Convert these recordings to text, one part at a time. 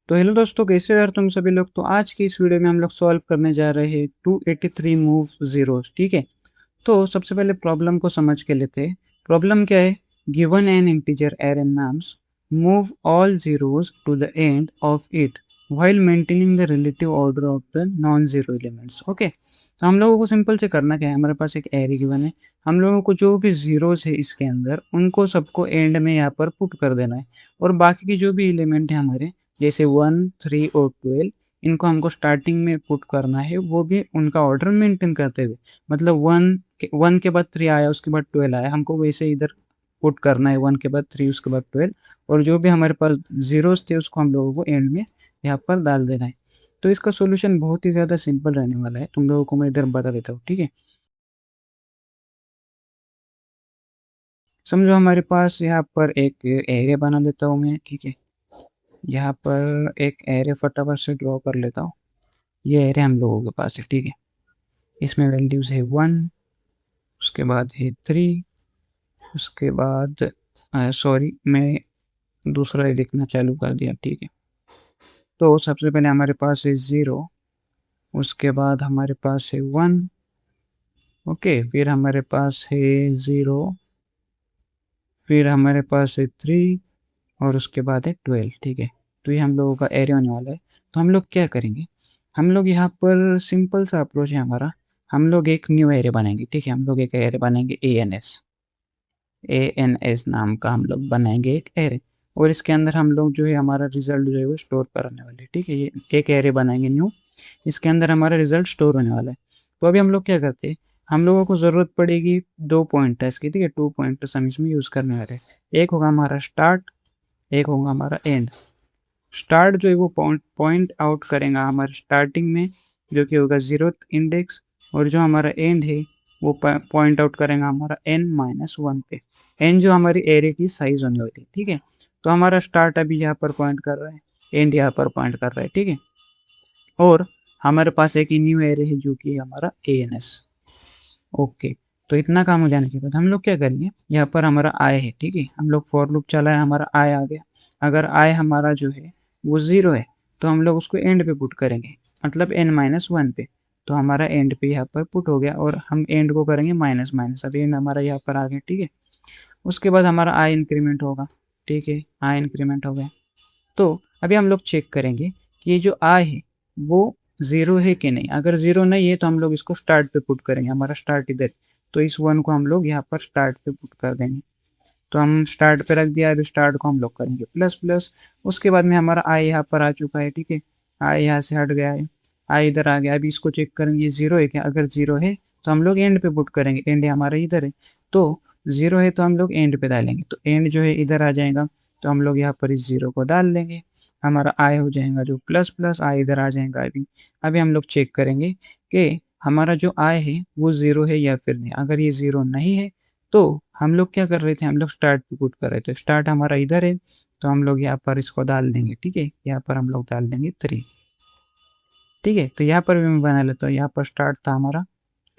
तो हेलो दोस्तों, कैसे हो यार तुम सभी लोग। तो आज की इस वीडियो में हम लोग सॉल्व करने जा रहे हैं 283 मूव जीरोस। ठीक है, तो सबसे पहले प्रॉब्लम को समझ के लेते हैं। प्रॉब्लम क्या है? Given an integer array nums, move all zeros to the end of it while maintaining the relative order of the non zero elements. Okay, तो हम लोगों को सिंपल से करना क्या है, हमारे पास एक एरे गिवन है। हम लोगों को जो भी जीरोस है इसके अंदर उनको सबको एंड में यहाँ पर पुट कर देना है, और बाकी की जो भी एलिमेंट है हमारे, जैसे 1, 3 और 12, इनको हमको स्टार्टिंग में पुट करना है, वो भी उनका ऑर्डर मेंटेन करते हुए। मतलब 1 के बाद 3 आया, उसके बाद 12 आया, हमको वैसे इधर पुट करना है, 1 के बाद 3 उसके बाद 12, और जो भी हमारे पास जीरोस थे उसको हम लोगों को एंड में यहाँ पर डाल देना है। तो इसका सॉल्यूशन बहुत ही ज़्यादा सिंपल रहने वाला है, तुम लोगों को मैं इधर बता देता हूँ। ठीक है, समझो हमारे पास यहाँ पर एक एरे बना देता हूँ मैं। ठीक है, यहाँ पर एक एरे फटाफट से ड्रॉ कर लेता हूँ। ये एरे हम लोगों के पास है। ठीक है, इसमें वैल्यूज़ है 1, उसके बाद है 3, उसके बाद सॉरी मैं दूसरा ही लिखना चालू कर दिया। ठीक है, तो सबसे पहले हमारे पास है 0, उसके बाद हमारे पास है 1। ओके, फिर हमारे पास है 0, फिर हमारे पास है 3, और उसके बाद है 12। ठीक है, तो ये हम लोगों का एरे होने वाला है। तो हम लोग क्या करेंगे, हम लोग यहाँ पर सिंपल सा अप्रोच है हमारा, हम लोग एक न्यू एरे बनाएंगे। ठीक है, हम लोग एक एरे बनाएंगे ए एन एस नाम का हम लोग बनाएंगे एक एरे, और इसके अंदर हम लोग जो है हमारा रिजल्ट जो है वो स्टोर करने वाले। ठीक है, ये एक एरे बनाएंगे न्यू, इसके अंदर हमारा रिजल्ट स्टोर होने वाला है। तो अभी हम लोग क्या करते हैं, हम लोगों को ज़रूरत पड़ेगी 2 पॉइंटर्स की। ठीक है, 2 पॉइंटर्स हम इसमें यूज़ करने वाले हैं। एक होगा हमारा स्टार्ट, एक होगा हमारा एंड। स्टार्ट जो है वो पॉइंट आउट करेगा हमारे स्टार्टिंग में, जो कि होगा 0th इंडेक्स, और जो हमारा एंड है वो पॉइंट आउट करेगा हमारा n-1 पे। n जो हमारी एरे की साइज होने वाली है। ठीक है, तो हमारा स्टार्ट अभी यहाँ पर पॉइंट कर रहा है, एंड यहाँ पर पॉइंट कर रहा है। ठीक है, और हमारे पास एक न्यू एरे है जो कि हमारा ANS। ओके, तो इतना काम हो जाने के बाद हम लोग क्या करेंगे, यहाँ पर हमारा आय है। ठीक है, हम लोग फॉर लूप चला है, हमारा आय आ गया। अगर आय हमारा जो है वो 0 है तो हम लोग उसको एंड पे पुट करेंगे, मतलब n-1 पे। तो हमारा एंड पे यहाँ पर पुट हो गया, और हम एंड को करेंगे माइनस माइनस, अब एंड हमारा यहाँ पर आ गया। ठीक है, उसके बाद हमारा आय इंक्रीमेंट होगा। ठीक है, आय इंक्रीमेंट हो गया। तो अभी हम लोग चेक करेंगे कि ये जो आय है वो 0 है कि नहीं। अगर 0 नहीं है तो हम लोग इसको स्टार्ट पे पुट करेंगे, हमारा स्टार्ट इधर। तो इस 1 को हम लोग यहाँ पर स्टार्ट पे पुट कर देंगे। तो हम स्टार्ट पे रख दिया, अभी स्टार्ट को हम लोग करेंगे प्लस प्लस। उसके बाद में हमारा आई यहाँ पर आ चुका है। ठीक है, आई यहाँ से हट गया है, आई इधर आ गया। अभी इसको चेक करेंगे 0 है क्या। अगर 0 है तो हम लोग एंड पे पुट करेंगे, एंड हमारा इधर है। तो 0 है तो हम लोग एंड पे डालेंगे, तो एंड जो है इधर आ जाएगा। तो हम लोग यहाँ पर इस 0 को डाल देंगे, हमारा आई हो जाएगा जो प्लस प्लस, आई इधर आ जाएगा। अभी अभी हम लोग चेक करेंगे कि हमारा जो आई है वो 0 है या फिर नहीं। अगर ये 0 नहीं है तो हम लोग क्या कर रहे थे, हम लोग स्टार्ट पे पुट कर रहे थे। स्टार्ट हमारा इधर है, तो हम लोग यहाँ पर इसको डाल देंगे। ठीक है, यहाँ पर हम लोग डाल देंगे 3। ठीक है, तो यहाँ पर भी मैं बना लेता हूँ, यहाँ पर स्टार्ट था हमारा।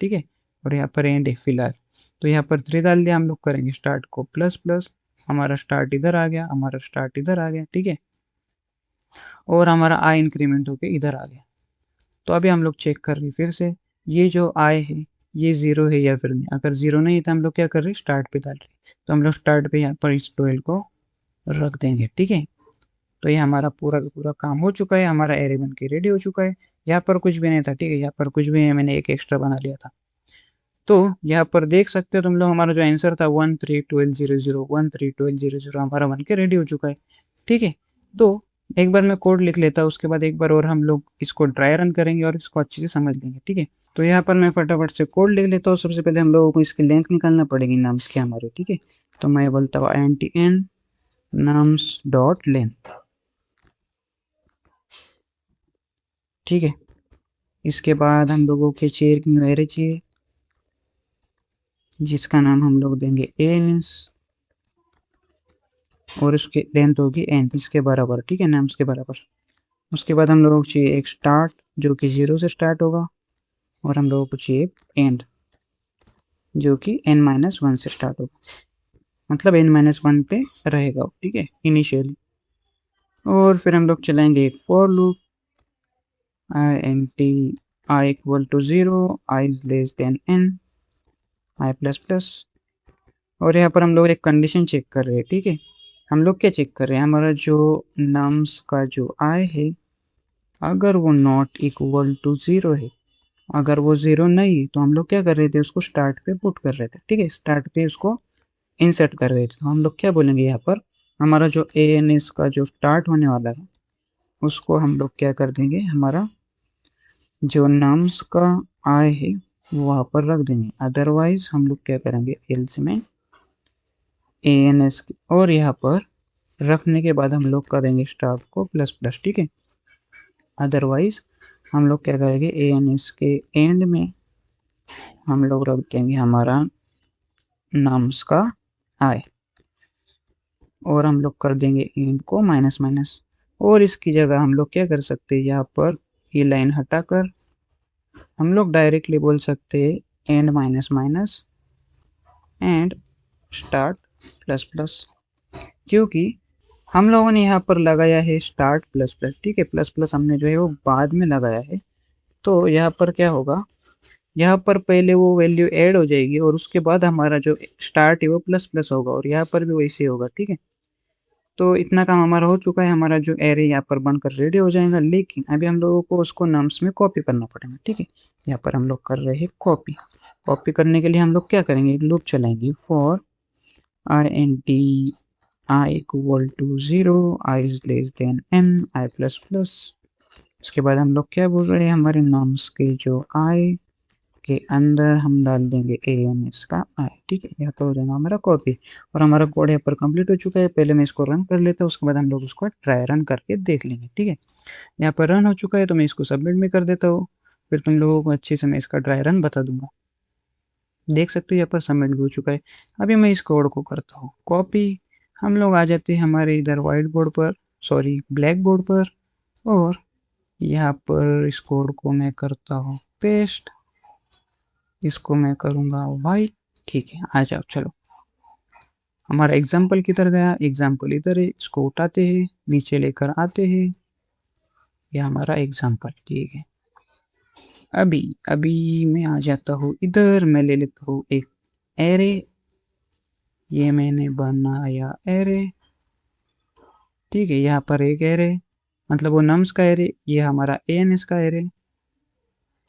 ठीक है, और यहाँ पर एंड है फिलहाल। तो यहाँ पर 3 डाल दिया, हम लोग करेंगे स्टार्ट को प्लस प्लस, हमारा स्टार्ट इधर आ गया, हमारा स्टार्ट इधर आ गया। ठीक है, और हमारा आई इंक्रीमेंट होके इधर आ गया। तो अभी हम लोग चेक कर रहे हैं फिर से, ये जो आई है ये 0 है या फिर नहीं। अगर 0 नहीं है तो हम लोग क्या कर रहे हैं, स्टार्ट पे डाल रहे हैं। तो हम लोग स्टार्ट पे यहाँ पर इस 12 को रख देंगे। ठीक है, तो ये हमारा पूरा का पूरा काम हो चुका है, हमारा एरे बन के रेडी हो चुका है। यहाँ पर कुछ भी नहीं था। ठीक है, यहाँ पर कुछ भी नहीं, मैंने एक एक्स्ट्रा बना लिया था। तो यहाँ पर देख सकते हो तुम लोग, हमारा जो आंसर था 131200 हमारा बन के रेडी हो चुका है। ठीक है, तो एक बार मैं कोड लिख लेता हूँ, उसके बाद एक बार और हम लोग इसको ड्राई रन करेंगे और इसको अच्छे से समझ लेंगे। ठीक है, तो यहाँ पर मैं फटाफट से कोड लिख लेता हूँ। सबसे पहले हम लोगों को इसकी लेंथ निकालना पड़ेगी नाम्स की हमारे। ठीक है, तो मैं बोलता हूँ INT नाम्स डॉट लेंथ। ठीक है, इसके बाद हम लोगों के चाहिए एक न्यू एरे चाहिए, जिसका नाम हम लोग देंगे एनिस, और उसकी लेंथ होगी n इसके बराबर। ठीक है, नाम्स के बराबर। उसके बाद हम लोगों को चाहिए एक स्टार्ट जो कि 0 से स्टार्ट होगा, और हम लोगों को चाहिए एंड जो कि n-1 से स्टार्ट होगा, मतलब n-1 पे रहेगा। ठीक है, इनिशियली। और फिर हम लोग चलाएंगे एक for loop I N T I equal to 0 I less than N I plus plus. और यहाँ पर हम लोग एक कंडीशन चेक कर रहे हैं, ठीक है। हम लोग क्या चेक कर रहे हैं, हमारा जो नम्स का जो आई है अगर वो नॉट इक्वल टू 0 है, अगर वो 0 नहीं है तो हम लोग क्या कर रहे थे, उसको स्टार्ट पे पुट कर रहे थे, ठीक है। स्टार्ट पे उसको इंसर्ट कर रहे थे। तो हम लोग क्या बोलेंगे यहाँ पर, हमारा जो ए एन एस का जो स्टार्ट होने वाला है उसको हम लोग क्या कर देंगे, हमारा जो नाम्स का आई है वो वहाँ पर रख देंगे। अदरवाइज हम लोग क्या करेंगे, एल्स में ए एन एस और यहाँ पर रखने के बाद हम लोग करेंगे स्टार्ट को प्लस प्लस, ठीक है। अदरवाइज हम लोग क्या करेंगे, ए एन एस के एंड में हम लोग रख देंगे हमारा नाम्स का आई और हम लोग कर देंगे एंड को माइनस माइनस। और इसकी जगह हम लोग क्या कर सकते हैं, यहाँ पर ये लाइन हटाकर हम लोग डायरेक्टली बोल सकते हैं and minus minus and start plus plus, क्योंकि हम लोगों ने यहाँ पर लगाया है स्टार्ट प्लस प्लस, ठीक है। प्लस प्लस हमने जो है वो बाद में लगाया है। तो यहाँ पर क्या होगा, यहाँ पर पहले वो वैल्यू ऐड हो जाएगी और उसके बाद हमारा जो स्टार्ट है वो प्लस प्लस होगा और यहाँ पर भी वैसे होगा, ठीक है। तो इतना काम हमारा हो चुका है, हमारा जो एरे यहाँ पर बनकर रेडी हो जाएगा। लेकिन अभी हम लोगों को उसको नम्स में कॉपी करना पड़ेगा, ठीक है। यहाँ पर हम लोग कर रहे हैं कॉपी। कॉपी करने के लिए हम लोग क्या करेंगे, एक लूप चलाएंगे for R N T I equal to 0 I is less than N I plus plus. उसके बाद हम लोग क्या बोल रहे हैं, हमारे नम्स के जो आई के अंदर हम डाल देंगे ए एन एस का आई, ठीक है। यहाँ पर हो जाएगा हमारा कॉपी और हमारा कोड यहाँ पर कंप्लीट हो चुका है। पहले मैं इसको रन कर लेता हूँ, उसके बाद हम लोग उसको ट्राई रन करके देख लेंगे, ठीक है। यहाँ पर रन हो चुका है तो मैं इसको सबमिट में कर देता हूँ, फिर तुम लोगों को अच्छे से मैं इसका ड्राई रन बता दूंगा। देख सकते हो यहाँ पर सबमिट भी हो चुका है। अभी मैं इस कोड को करता हूँ कॉपी। हम लोग आ जाते हैं हमारे इधर व्हाइट बोर्ड पर, सॉरी ब्लैक बोर्ड पर, और यहाँ पर इस कोड को मैं करता हूँ पेस्ट। इसको मैं करूँगा वाइट, ठीक है। आ जाओ, चलो हमारा एग्जाम्पल किधर गया, एग्जाम्पल इधर है। इसको उठाते हैं, नीचे लेकर आते हैं, ये हमारा एग्जाम्पल, ठीक है। अभी अभी मैं आ जाता हूँ इधर, मैं ले लेता हूँ एक एरे। ये मैंने बनाया एरे, ठीक है। यहाँ पर एक एरे, मतलब वो नम्स का एरे, ये हमारा ए एन एस का एरे,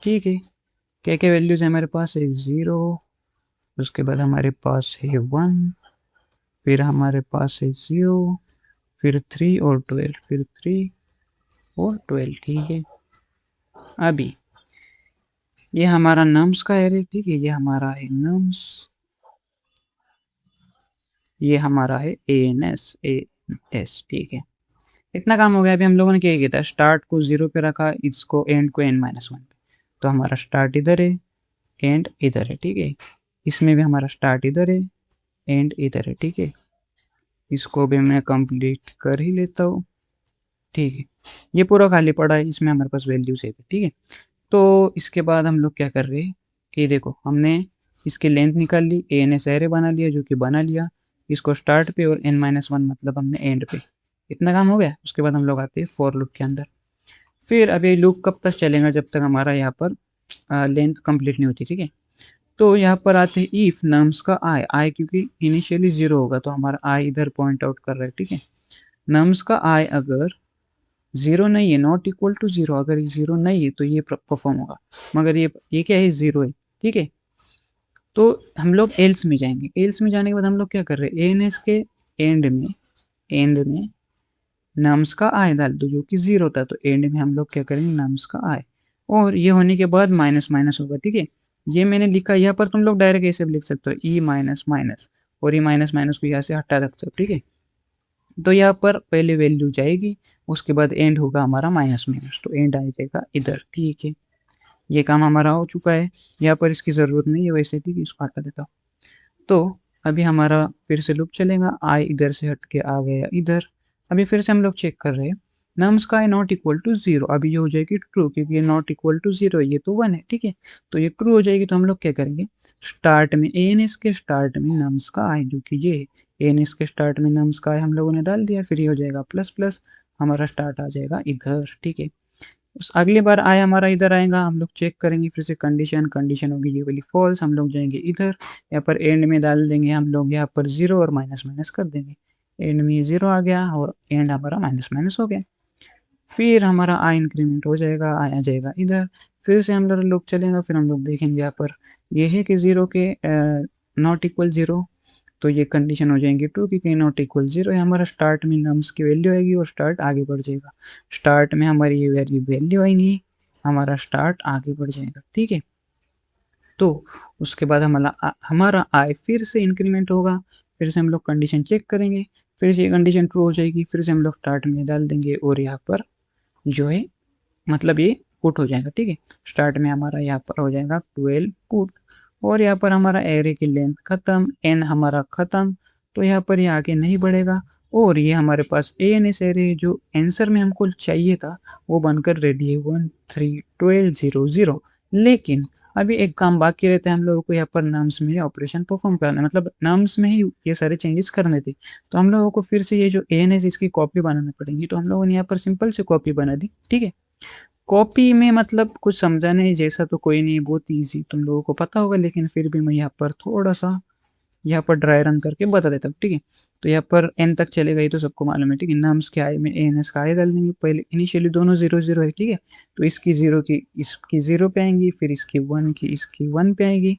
ठीक है। क्या क्या वैल्यूज है हमारे पास, है 0, उसके बाद हमारे पास है 1, फिर हमारे पास है 0, फिर 3 और 12, फिर 3 और 12, ठीक है। अभी ये हमारा नम्स का एरे, ठीक है। ये हमारा है नम्स, ये हमारा है ए एन एस, ठीक है। इतना काम हो गया। अभी हम लोगों ने क्या किया था, स्टार्ट को 0 पे रखा, इसको एंड को n माइनस 1 पे। तो हमारा स्टार्ट इधर है, एंड इधर है, ठीक है। इसमें भी हमारा स्टार्ट इधर है, एंड इधर है, ठीक है। इसको भी मैं कंप्लीट कर ही लेता हूँ, ठीक है। ये पूरा खाली पड़ा है, इसमें हमारे पास वैल्यूज है, ठीक है। तो इसके बाद हम लोग क्या कर रहे हैं कि देखो, हमने इसकी लेंथ निकाल ली, ए एन एस एरे बना लिया, जो कि बना लिया। इसको स्टार्ट पे और n माइनस 1 मतलब हमने एंड पे। इतना काम हो गया। उसके बाद हम लोग आते हैं फॉर लूप के अंदर। फिर अब ये लूप कब तक चलेगा, जब तक हमारा यहाँ पर लेंथ कंप्लीट नहीं होती, ठीक है। तो यहाँ पर आते हैं इफ नम्स का आई, आई क्योंकि इनिशियली 0 होगा तो हमारा आई इधर पॉइंट आउट कर रहा है, ठीक है। नम्स का आई अगर 0 नहीं है, नॉट इक्वल टू 0, अगर ये 0 नहीं है तो ये परफॉर्म होगा। मगर ये क्या है, 0 है, ठीक है। तो हम लोग एल्स में जाएंगे। एल्स में जाने के बाद हम लोग क्या कर रहे हैं, ए एन एस के एंड में नम्स का आई डाल दो, जो कि 0 था। तो एंड में हम लोग क्या करेंगे, नम्स का आई, और ये होने के बाद माइनस माइनस होगा, ठीक है। ये मैंने लिखा, यहाँ पर तुम लोग डायरेक्ट ऐसे भी लिख सकते हो, ई माइनस माइनस, और ई माइनस माइनस को यहाँ से हटा सकते हो, ठीक है। तो यहाँ पर पहले वैल्यू जाएगी, उसके बाद एंड होगा हमारा माइनस माइनस, तो एंड आ जाएगा इधर, ठीक है। ये काम हमारा हो चुका है। यहाँ पर इसकी ज़रूरत नहीं है वैसे, ठीक है, इसको हटा देता हूँ। तो अभी हमारा फिर से लूप चलेगा, आई इधर से हट के आ गया इधर। अभी फिर से हम लोग चेक कर रहे हैं, नम्स का है नॉट इक्वल टू 0। अभी ये हो जाएगी ट्रू, क्योंकि ये नॉट इक्वल टू 0 है, ये तो 1 है, ठीक है। तो ये ट्रू हो जाएगी। तो हम लोग क्या करेंगे, स्टार्ट में ए एन एस के स्टार्ट में नम्स का आई, जो कि ये ए एन एस के स्टार्ट में नम्स का आई हम लोगों ने डाल दिया, फिर ये हो जाएगा प्लस प्लस। हमारा स्टार्ट आ जाएगा इधर, ठीक है। उस अगली बार आई हमारा इधर आएगा, हम लोग चेक करेंगे फिर से कंडीशन, कंडीशन होगी ये वाली फॉल्स, हम लोग जाएंगे इधर, यहाँ पर एंड में डाल देंगे हम लोग यहाँ पर 0 और माइनस माइनस कर देंगे। एंड में 0 आ गया और एंड हमारा माइनस माइनस हो गया। फिर हमारा आई इंक्रीमेंट हो जाएगा, आ जाएगा इधर, फिर से हम लोग चलेगा, फिर हम लोग देखेंगे यहाँ पर ये है कि 0 के नॉट इक्वल 0, तो ये कंडीशन हो जाएंगी ट्रू की नॉट इक्वल 0 है। हमारा स्टार्ट में नम्स की वैल्यू आएगी और स्टार्ट आगे बढ़ जाएगा। स्टार्ट में हमारी ये वैल्यू आएंगी, हमारा स्टार्ट आगे बढ़ जाएगा, ठीक है। तो उसके बाद हमारा आई फिर से इंक्रीमेंट होगा, फिर से हम लोग कंडीशन चेक करेंगे, फिर से ये कंडीशन ट्रू हो जाएगी, फिर से हम लोग स्टार्ट में डाल देंगे और यहाँ पर जो है मतलब ये पुट हो जाएगा, ठीक है। स्टार्ट में हमारा यहाँ पर हो जाएगा 12 पुट, और यहाँ पर हमारा एरे की लेंथ खत्म, एन हमारा खत्म, तो यहाँ पर ये आगे नहीं बढ़ेगा। और ये हमारे पास एएनएस एरे जो आंसर में हमको चाहिए था वो बनकर रेडी है 1 3 12 0 0। लेकिन अभी एक काम बाकी रहता है, हम लोगों को यहाँ पर नम्स में ऑपरेशन परफॉर्म करना है, मतलब नम्स में ही ये सारे चेंजेस करने थे। तो हम लोगों को फिर से ये जो एएनएस इसकी कॉपी बनानी पड़ेगी, तो हम लोगों ने यहाँ पर सिंपल से कॉपी बना दी, ठीक है। कॉपी में मतलब कुछ समझाने जैसा तो कोई नहीं, बहुत इजी तुम लोगों को पता होगा, लेकिन फिर भी मैं यहाँ पर थोड़ा सा यहाँ पर ड्राई रन करके बता देता हूँ, ठीक है। तो यहाँ पर एन तक चलेगा, ये तो सबको मालूम है, ठीक है। नम्स के आई में एन एस का आई डाल देंगे, पहले इनिशियली दोनों 0 0 है, ठीक है। तो इसकी 0 की इसकी 0 पे आएंगी, फिर इसकी 1 की इसकी 1 पे आएगी,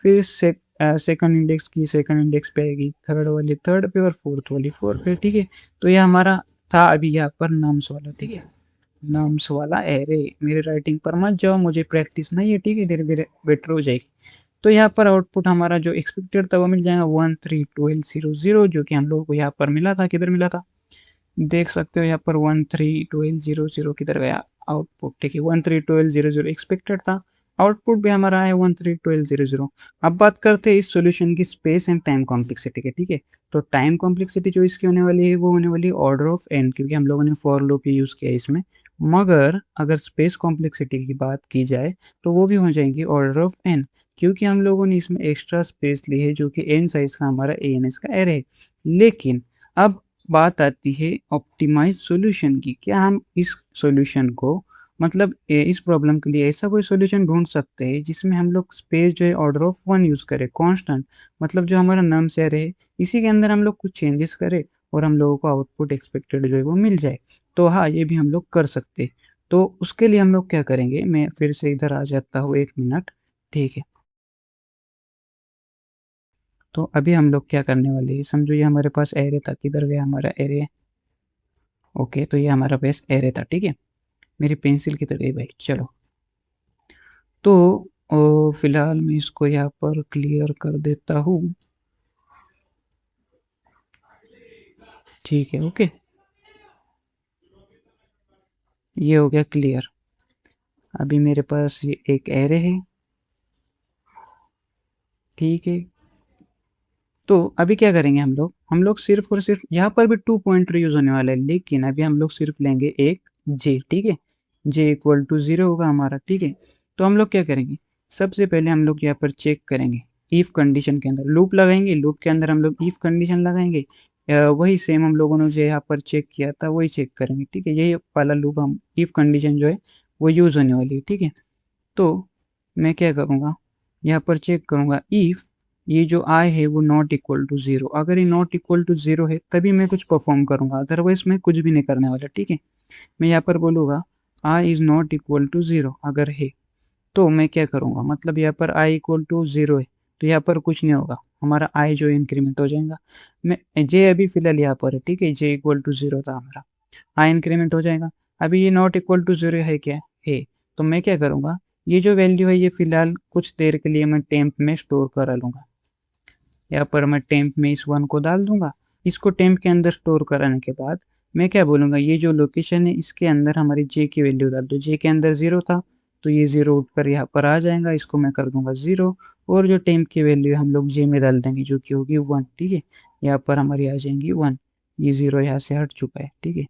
फिर सेकंड इंडेक्स की सेकंड इंडेक्स पे आएगी, थर्ड वाली थर्ड पे और फोर्थ वाली फोर्थ पे, ठीक है। तो ये हमारा था अभी यहाँ पर नम्स वाला, ठीक है, नम्स वाला एरे। मेरे राइटिंग पर मत जाओ, मुझे प्रैक्टिस नहीं है, ठीक है, धीरे धीरे बेटर हो जाएगी। तो यहाँ पर आउटपुट हमारा जो एक्सपेक्टेड था वो मिल जाएगा 1 3 12 0 0, जो कि हम लोगों को यहाँ पर मिला था। किधर मिला था देख सकते हो, यहाँ पर 1 3 12 0 0 किधर गया आउटपुट, ठीक है। 1 3 12 0 0 एक्सपेक्टेड था, आउटपुट भी हमारा है 1 3 12 0 0। अब बात करते हैं इस सॉल्यूशन की स्पेस एंड टाइम कॉम्प्लेक्सिटी के, ठीक है। तो टाइम कॉम्प्लेक्सिटी जो इसकी होने वाली है वो होने वाली है ऑर्डर ऑफ एन, क्योंकि हम लोगों ने फॉर लूप यूज़ किया इसमें। मगर अगर स्पेस कॉम्प्लेक्सिटी की बात की जाए तो वो भी हो जाएंगी ऑर्डर ऑफ एन, क्योंकि हम लोगों ने इसमें एक्स्ट्रा स्पेस ली है जो कि एन साइज का हमारा ए एन एस का एरे है। लेकिन अब बात आती है ऑप्टिमाइज सॉल्यूशन की, क्या हम इस सॉल्यूशन को मतलब इस प्रॉब्लम के लिए ऐसा कोई सॉल्यूशन ढूंढ सकते हैं जिसमें हम लोग स्पेस जो है ऑर्डर ऑफ 1 यूज़ करें, कांस्टेंट, मतलब जो हमारा नम्स एरे है इसी के अंदर हम लोग कुछ चेंजेस करें और हम लोगों को आउटपुट एक्सपेक्टेड जो है वो मिल जाए। तो हाँ, ये भी हम लोग कर सकते हैं। तो उसके लिए हम लोग क्या करेंगे, मैं फिर से इधर आ जाता हूँ 1 मिनट, ठीक है। तो अभी हम लोग क्या करने वाले हैं, समझो ये हमारे पास एरे था, किधर गया हमारा एरे, ओके। तो ये हमारा पास एरे था, ठीक है। मेरी पेंसिल किधर गई भाई, चलो। तो फिलहाल मैं इसको यहाँ पर क्लियर कर देता हूँ, ठीक है, ओके। ये हो गया क्लियर। अभी मेरे पास ये एक एरे है, ठीक है। तो अभी क्या करेंगे हम लोग सिर्फ और सिर्फ यहाँ पर भी 2 पॉइंटर यूज होने वाला है, लेकिन अभी हम लोग सिर्फ लेंगे एक जे, ठीक है। जे इक्वल टू 0 होगा हमारा, ठीक है। तो हम लोग क्या करेंगे, सबसे पहले हम लोग यहाँ पर चेक करेंगे इफ कंडीशन के अंदर लूप लगाएंगे, लूप के अंदर हम लोग इफ कंडीशन लगाएंगे, वही सेम हम लोगों ने जो यहाँ पर चेक किया था वही चेक करेंगे, ठीक है। यही वाला लूप हम इफ कंडीशन जो है वो यूज होने वाली है, ठीक है। तो मैं क्या करूँगा, यहाँ पर चेक करूँगा इफ ये जो आई है वो नॉट इक्वल टू 0, अगर ये नॉट इक्वल टू 0 है तभी मैं कुछ परफॉर्म करूँगा, अदरवाइज मैं कुछ भी नहीं करने वाला, ठीक है। मैं यहाँ पर बोलूँगा I is not equal to 0 अगर है, तो मैं क्या करूँगा, मतलब यहाँ पर आई इक्वल टू 0 है तो यहाँ पर कुछ नहीं होगा, हमारा आई जो इंक्रीमेंट हो जाएगा। मैं जे अभी फिलहाल यहाँ पर है, ठीक है, जे इक्वल टू 0 था हमारा, आई इंक्रीमेंट हो जाएगा। अभी ये नॉट इक्वल टू 0 है क्या, है, तो मैं क्या करूँगा, ये जो वैल्यू है ये फिलहाल कुछ देर के लिए मैं टेम्प में स्टोर करा लूँगा। यहाँ पर मैं टेम्प में इस 1 को डाल दूंगा, इसको टेम्प के अंदर स्टोर कराने के बाद मैं क्या बोलूँगा, ये जो लोकेशन है इसके अंदर हमारी जे की वैल्यू डाल दो। जे के अंदर 0 था तो ये 0 उठकर यहाँ पर आ जाएगा, इसको मैं कर दूंगा 0, और जो टेम्प की वैल्यू हम लोग जे में डाल देंगे जो कि होगी 1, ठीक है। यहाँ पर हमारी आ जाएंगी 1, ये 0 यहाँ से हट चुका है, ठीक है।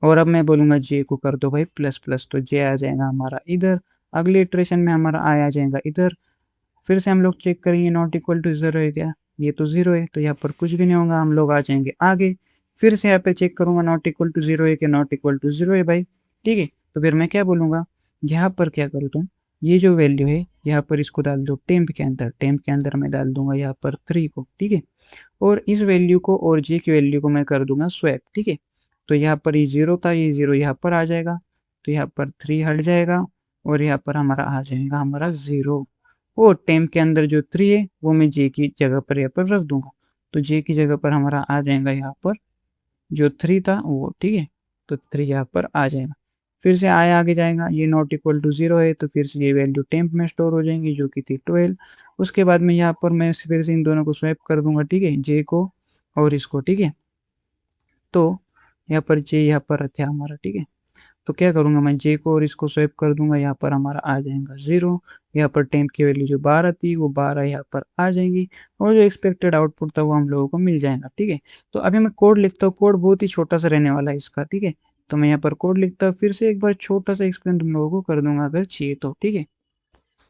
और अब मैं बोलूँगा जे को कर दो भाई प्लस प्लस, तो जे आ जाएगा हमारा इधर, अगले इटरेशन में हमारा आ जाएगा इधर। फिर से हम लोग चेक करेंगे नॉट इक्वल टू 0 है क्या, ये तो 0 है तो यहाँ पर कुछ भी नहीं होगा, हम लोग आ जाएंगे आगे, फिर से यहाँ पे चेक करूँगा नॉट इक्वल टू 0 है कि नॉट इक्वल टू 0 है भाई, ठीक है। तो फिर मैं क्या बोलूँगा, यहाँ पर क्या करो तुम, ये जो वैल्यू है यहाँ पर इसको डाल दो टेम्प के अंदर, टेम्प के अंदर मैं डाल दूंगा यहाँ पर 3 को, ठीक है। और इस वैल्यू को और जे की वैल्यू को मैं कर दूंगा स्वैप, ठीक है। तो यहाँ पर ये 0 था, ये 0 यहाँ पर आ जाएगा, तो यहाँ पर 3 हट जाएगा और यहाँ पर हमारा आ जाएगा हमारा 0। और टेम्प के अंदर जो 3 है वो मैं जे की जगह पर यहाँ पर रख दूंगा, तो जे की जगह पर हमारा आ जाएगा यहाँ पर जो 3 था वो, ठीक है। तो 3 यहाँ पर आ जाएगा। फिर से आया आगे जाएगा, ये नॉट इक्वल टू 0 है तो फिर से ये वैल्यू टेम्प में स्टोर हो जाएंगी जो कि थी 12। उसके बाद में यहाँ पर मैं फिर से इन दोनों को स्वैप कर दूंगा, ठीक है, जे को और इसको, ठीक है। तो यहाँ पर जे यहाँ पर था हमारा, ठीक है। तो क्या करूँगा मैं, जे को और इसको स्वैप कर दूंगा, यहाँ पर हमारा आ जाएगा 0। यहाँ पर टेम्प की वैल्यू जो 12 थी वो 12 यहाँ पर आ जाएंगी और जो एक्सपेक्टेड आउटपुट था वो हम लोगों को मिल जाएगा, ठीक है। तो अभी मैं कोड लिखता हूँ, कोड बहुत ही छोटा सा रहने वाला है इसका, ठीक है। तो मैं यहाँ पर कोड लिखता हूँ, फिर से एक बार छोटा सा एक्सप्लेन तुम लोगों को कर दूंगा अगर चाहिए तो, ठीक है।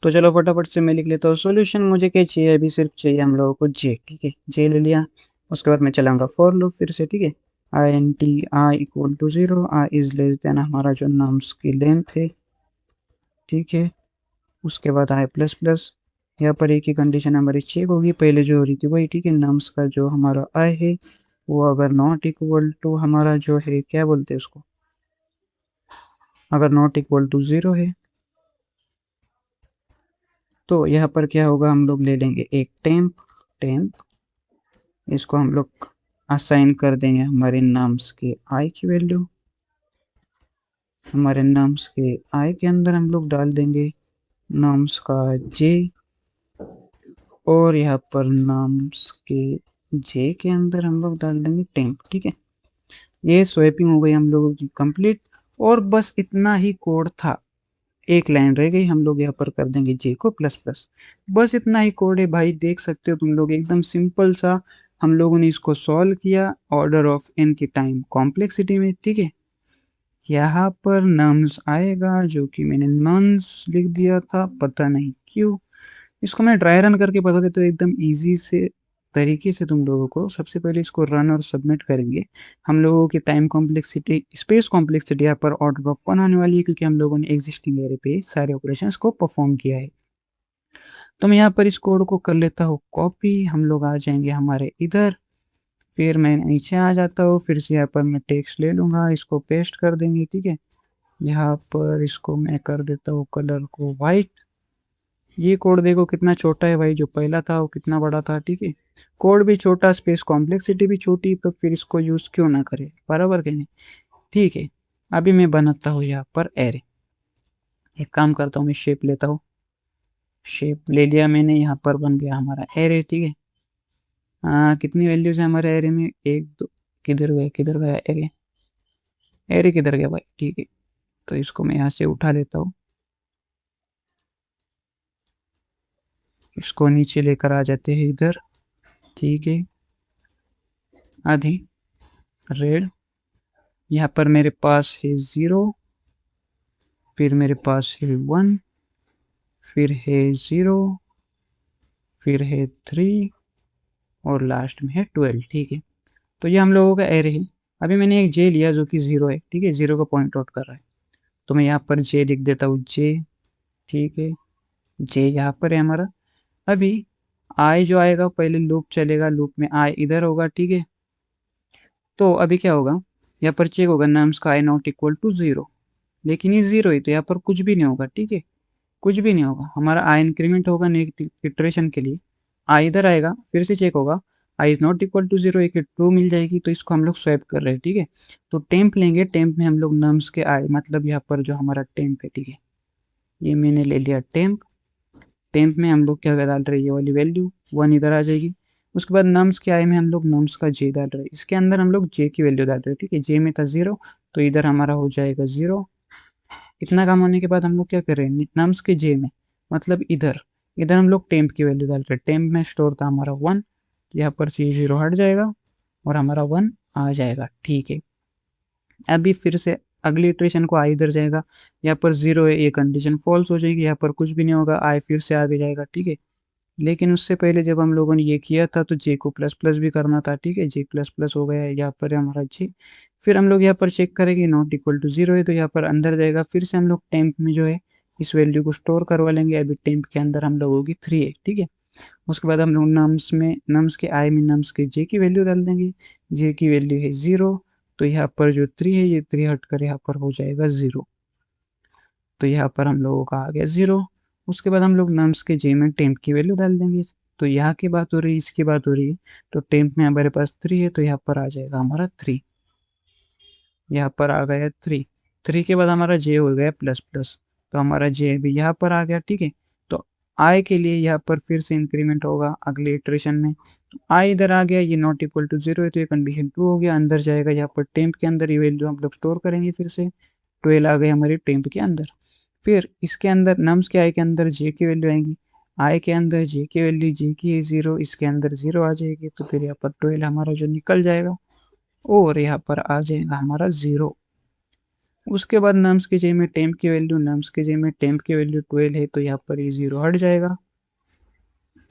तो चलो फटाफट से मैं लिख लेता हूँ सोल्यूशन। मुझे क्या चाहिए, अभी सिर्फ चाहिए हम लोगों को जे, ठीक है। जे ले लिया, उसके बाद मैं चलाऊंगा फॉर लूप फिर से, ठीक है। I N T I equal to 0, I is less than हमारा जो नम्स की लेंथ है, ठीक है। उसके बाद आई प्लस प्लस, यहाँ पर एक ही कंडीशन हमारी चेक होगी, पहले जो हो रही थी वही, ठीक है। नम्स का जो हमारा आई है वो अगर नॉट इक्वल टू हमारा जो है क्या बोलते हैं उसको, अगर नॉट इक्वल टू 0 है तो यहाँ पर क्या होगा, हम लोग ले लेंगे एक टेम्प, टेम्प इसको हम लोग असाइन कर देंगे हमारे नाम्स के आई की वैल्यू, हमारे नाम्स के आई के अंदर हम लोग डाल देंगे नाम्स का जे, और यहाँ पर नाम्स के जे के अंदर हम लोग डाल देंगे टेम्प, ठीक है। ये स्वैपिंग हो गई हम लोगों की कंप्लीट, और बस इतना ही कोड था, एक लाइन रह गई, हम लोग यहाँ पर कर देंगे जे को प्लस प्लस। बस इतना ही कोड है भाई, देख सकते हो तुम लोग, एकदम सिंपल सा हम लोगों ने इसको सॉल्व किया ऑर्डर ऑफ एन की टाइम कॉम्प्लेक्सिटी में, ठीक है। यहाँ पर नम्स आएगा जो कि मैंने नन्स लिख दिया था, पता नहीं क्यों। इसको मैं ड्राई रन करके बता देता हूँ एकदम इजी से तरीके से तुम लोगों को। सबसे पहले इसको रन और सबमिट करेंगे, हम लोगों की टाइम कॉम्प्लेक्सिटी, स्पेस कॉम्प्लेक्सिटी यहाँ पर ऑर्डर ऑफ 1 आने वाली है क्योंकि हम लोगों ने एग्जिस्टिंग एरे पे सारे ऑपरेशंस को परफॉर्म किया है। तो मैं यहाँ पर इस कोड को कर लेता हूँ कॉपी, हम लोग आ जाएंगे हमारे इधर, फिर मैं नीचे आ जाता हूँ, फिर से यहाँ पर मैं टेक्स्ट ले लूँगा, इसको पेस्ट कर देंगे, ठीक है। यहाँ पर इसको मैं कर देता हूँ कलर को वाइट। ये कोड देखो कितना छोटा है भाई, जो पहला था वो कितना बड़ा था, ठीक है। कोड भी छोटा, स्पेस कॉम्प्लेक्सिटी भी छोटी, तो फिर इसको यूज़ क्यों ना करें, बराबर कि नहीं, ठीक है। अभी मैं बनाता हूँ यहाँ पर एरे, एक काम करता हूँ, मैं शेप लेता हूँ, शेप ले लिया मैंने, यहाँ पर बन गया हमारा एरे, ठीक है। कितनी वैल्यूज है हमारे एरे में, एक दो, किधर गया एरे, एरे किधर गया भाई, ठीक है। तो इसको मैं यहाँ से उठा लेता हूँ, इसको नीचे लेकर आ जाते हैं इधर, ठीक है। आधी रेड, यहाँ पर मेरे पास है 0, फिर मेरे पास है 1, फिर है 0, फिर है 3 और लास्ट में है 12, ठीक है। तो ये हम लोगों का एरे है। अभी मैंने एक जे लिया जो कि 0 है, ठीक है, 0 को पॉइंट आउट कर रहा है, तो मैं यहाँ पर जे लिख देता हूँ, जे, ठीक है। जे यहाँ पर है हमारा। अभी आई जो आएगा, पहले लूप चलेगा, लूप में आई इधर होगा, ठीक है। तो अभी क्या होगा, यहाँ पर चेक होगा नम्स का आई नॉट इक्वल टू 0, लेकिन ये 0 है तो यहाँ पर कुछ भी नहीं होगा, ठीक है, कुछ भी नहीं होगा। हमारा आई इंक्रीमेंट होगा नेक्स्ट इटरेशन के लिए, आई इधर आएगा, फिर से चेक होगा, I is not equal to 0, एक ट्रू मिल जाएगी, तो इसको हम लोग स्वैप कर रहे हैं, ठीक है। तो टेम्प लेंगे, टेम्प में हम लोग नम्स के आई, मतलब यहाँ पर जो हमारा टेम्प है, ठीक है, ये मैंने ले लिया टेम्प। टेम्प में हम लोग क्या डाल रहे हैं, ये वाली वैल्यू 1 इधर आ जाएगी। उसके बाद नम्स के आई में हम लोग नम्स का जे डाल रहे हैं, इसके अंदर हम लोग जे की वैल्यू डाल रहे हैं, ठीक है। जे में था 0 तो इधर हमारा हो जाएगा 0। इतना काम होने के बाद हम लोग क्या कर रहे हैं, नम्स के जे में, मतलब इधर, इधर हम लोग टेम्प की वैल्यू डाल रहे हैं। टेम्प में स्टोर था हमारा 1, यहाँ पर से 0 हट जाएगा और हमारा 1 आ जाएगा, ठीक है। अभी फिर से अगली इटरेशन को आई इधर जाएगा, यहाँ पर 0 है, ये कंडीशन फॉल्स हो जाएगी, यहाँ पर कुछ भी नहीं होगा, आई फिर से आगे जाएगा, ठीक है। लेकिन उससे पहले जब हम लोगों ने ये किया था तो जे को प्लस प्लस भी करना था, ठीक है। जे प्लस प्लस हो गया है, यहाँ पर हमारा जे। फिर हम लोग यहाँ पर चेक करेंगे नॉट इक्वल टू 0 है, तो यहाँ पर अंदर जाएगा। फिर से हम लोग टेम्प में जो है इस वैल्यू को स्टोर करवा लेंगे। अभी टेम्प के अंदर हम लोगों की 3 है, ठीक है। उसके बाद हम लोग नम्स के आई में नम्स के जे की वैल्यू डाल देंगे। जे की वैल्यू है 0, तो यहाँ पर जो 3 है ये 3 हट कर यहाँ पर हो जाएगा 0। तो यहाँ पर हम लोगों का आ गया 0। उसके बाद हम लोग नम्स के जे में टेम्प की वैल्यू डाल देंगे। तो यहाँ की बात हो रही है, इसकी बात हो रही है। तो टेम्प में हमारे पास 3 है, तो यहाँ पर आ जाएगा हमारा 3। यहाँ पर आ गया 3। 3 के बाद हमारा जे हो गया प्लस प्लस, तो हमारा जे भी यहाँ पर आ गया, ठीक है। तो आई के लिए यहाँ पर फिर से इंक्रीमेंट होगा अगले इटरेशन में। तो आई इधर आ गया, ये नॉट इक्वल टू 0 है, तो ये कंडीशन 2 हो गया। अंदर जाएगा, यहाँ पर टेम्प के अंदर ये वैल्यू हम लोग स्टोर करेंगे। फिर से 12 आ गई हमारी टेम्प के अंदर। फिर इसके अंदर नम्स के आई के अंदर जे की वैल्यू आएंगी। आई के अंदर जे की वैल्यू, जे की है 0, इसके अंदर 0 आ जाएगी। तो फिर यहाँ पर 12 हमारा जो निकल जाएगा और यहाँ पर आ जाएगा हमारा 0। उसके बाद नम्स के जे में टेम्प की वैल्यू, नम्स के जे में टेम्प की वैल्यू 12 है, तो यहाँ पर ये 0 हट जाएगा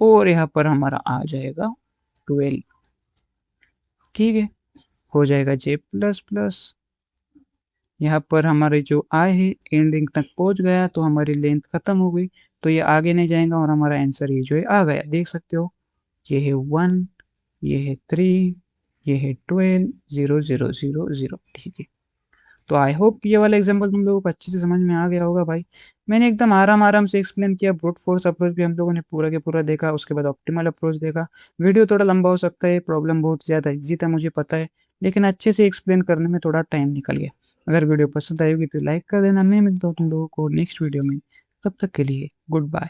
और यहाँ पर हमारा आ जाएगा 12, ठीक है। हो जाएगा जे प्लस प्लस। यहाँ पर हमारे जो आई है एंडिंग तक पहुँच गया, तो हमारी लेंथ खत्म हो गई। तो ये आगे नहीं जाएगा और हमारा आंसर ये जो है आ गया, देख सकते हो। ये है 1, ये है 3, ये है 12, 0 0 0 0, ठीक है। तो आई होप ये वाला एग्जांपल तुम लोगों को अच्छे से समझ में आ गया होगा भाई। मैंने एकदम आराम आराम से एक्सप्लेन किया। ब्रूट फोर्स अप्रोच भी हम लोगों ने पूरा के पूरा देखा, उसके बाद ऑप्टिमल अप्रोच देखा। वीडियो थोड़ा लंबा हो सकता है, प्रॉब्लम बहुत ज़्यादा ईजी था मुझे पता है, लेकिन अच्छे से एक्सप्लेन करने में थोड़ा टाइम निकल गया। अगर वीडियो पसंद आई होगी तो लाइक कर देना। मैं मिलता हूँ तुम लोगों को नेक्स्ट वीडियो में, तब तक के लिए गुड बाय।